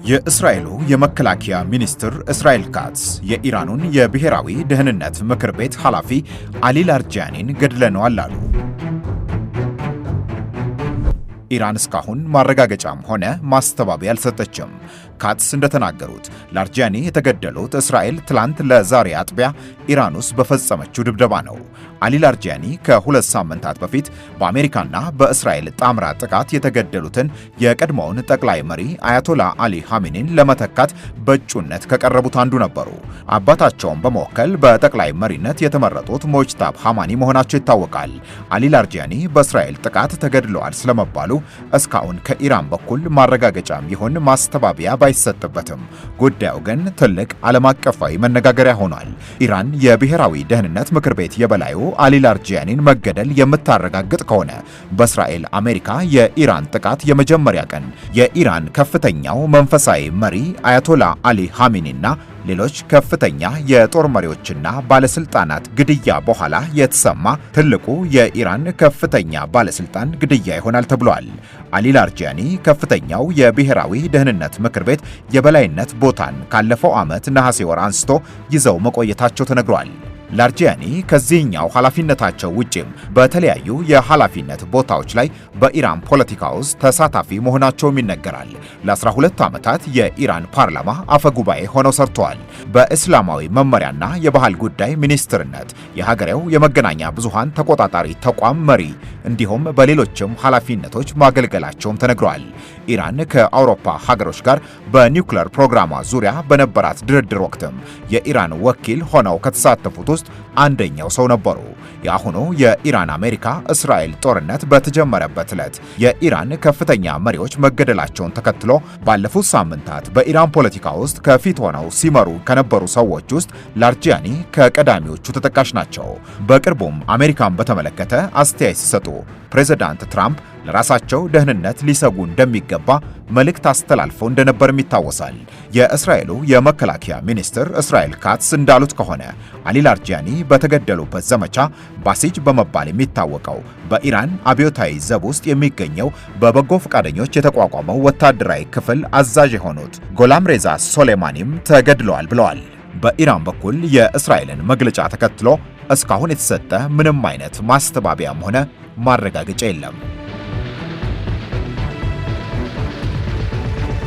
የእስራኤሉ የመከላከያ ሚኒስትር እስራኤል ካትስ የኢራኑን የብሔራዊ ደህንነት ምክር ቤት ኃላፊ አሊ ላርጃኒን ገድለነዋል አሉ። ኢራን እስካሁን ማረጋገጫም ሆነ ማስተባበያ አልሰጠችም። ካትስ እንደተናገሩት ላርጃኒ የተገደሉት እስራኤል ትላንት ለዛሬ አጥቢያ ኢራን ውስጥ በፈጸመችው ድብደባ ነው። አሊ ላርጃኒ ከ2 ሳምንታት በፊት በአሜሪካና በእስራኤል ጣምራ ጥቃት የተገደሉትን የቀድሞውን ጠቅላይ መሪ አያቶላ አሊ ኻሜኒን ለመተካት በእጩነት ከቀረቡት አንዱ ነበሩ። አባታቸውን በመወከል በጠቅላይ መሪነት የተመረጡት ሞጅታብ ሐማኒ መሆናቸው ይታወቃል። አሊ ላርጃኒ በእስራኤል ጥቃት ተገድለዋል ስለመባሉ እስካሁን ከኢራን በኩል ማረጋገጫም ይሁን ማስተባበያ ባይሰጥበትም ጉዳዩ ግን ትልቅ ዓለም አቀፋዊ መነጋገሪያ ሆኗል። ኢራን የብሔራዊ ደህንነት ምክር ቤት የበላዩ አሊ ላርጃኒን መገደል የምታረጋግጥ ከሆነ በእስራኤል አሜሪካ የኢራን ጥቃት የመጀመሪያ ቀን የኢራን ከፍተኛው መንፈሳዊ መሪ አያቶላ አሊ ኻሜኒና ሌሎች ከፍተኛ የጦር መሪዎችና ባለስልጣናት ግድያ በኋላ የተሰማ ትልቁ የኢራን ከፍተኛ ባለስልጣን ግድያ ይሆናል ተብሏል። አሊ ላርጃኒ ከፍተኛው የብሔራዊ ደህንነት ምክር ቤት የበላይነት ቦታን ካለፈው ዓመት ነሐሴ ወር አንስቶ ይዘው መቆየታቸው ተነግሯል። ላርጃኒ ከዚህኛው ኃላፊነታቸው ውጪም በተለያዩ የኃላፊነት ቦታዎች ላይ በኢራን ፖለቲካ ውስጥ ተሳታፊ መሆናቸውም ይነገራል። ለ12 ዓመታት የኢራን ፓርላማ አፈጉባኤ ሆነው ሰርተዋል። በእስላማዊ መመሪያና የባህል ጉዳይ ሚኒስትርነት፣ የሀገሬው የመገናኛ ብዙሃን ተቆጣጣሪ ተቋም መሪ እንዲሁም በሌሎችም ኃላፊነቶች ማገልገላቸውም ተነግሯል። ኢራን ከአውሮፓ ሀገሮች ጋር በኒውክሌር ፕሮግራሟ ዙሪያ በነበራት ድርድር ወቅትም የኢራን ወኪል ሆነው ከተሳተፉት ውስጥ አንደኛው ሰው ነበሩ። የአሁኑ የኢራን አሜሪካ እስራኤል ጦርነት በተጀመረበት ዕለት የኢራን ከፍተኛ መሪዎች መገደላቸውን ተከትሎ ባለፉት ሳምንታት በኢራን ፖለቲካ ውስጥ ከፊት ሆነው ሲመሩ ከነበሩ ሰዎች ውስጥ ላርጃኒ ከቀዳሚዎቹ ተጠቃሽ ናቸው። በቅርቡም አሜሪካን በተመለከተ አስተያየት ሲሰጡ ፕሬዝዳንት ትራምፕ ለራሳቸው ደህንነት ሊሰጉ እንደሚገባ መልእክት አስተላልፈው እንደነበርም ይታወሳል። የእስራኤሉ የመከላከያ ሚኒስትር እስራኤል ካትስ እንዳሉት ከሆነ አሊ ላርጃኒ በተገደሉበት ዘመቻ ባሲጅ በመባል የሚታወቀው በኢራን አብዮታዊ ዘብ ውስጥ የሚገኘው በበጎ ፈቃደኞች የተቋቋመው ወታደራዊ ክፍል አዛዥ የሆኑት ጎላም ሬዛ ሶሌማኒም ተገድለዋል ብለዋል። በኢራን በኩል የእስራኤልን መግለጫ ተከትሎ እስካሁን የተሰጠ ምንም አይነት ማስተባበያም ሆነ ማረጋገጫ የለም።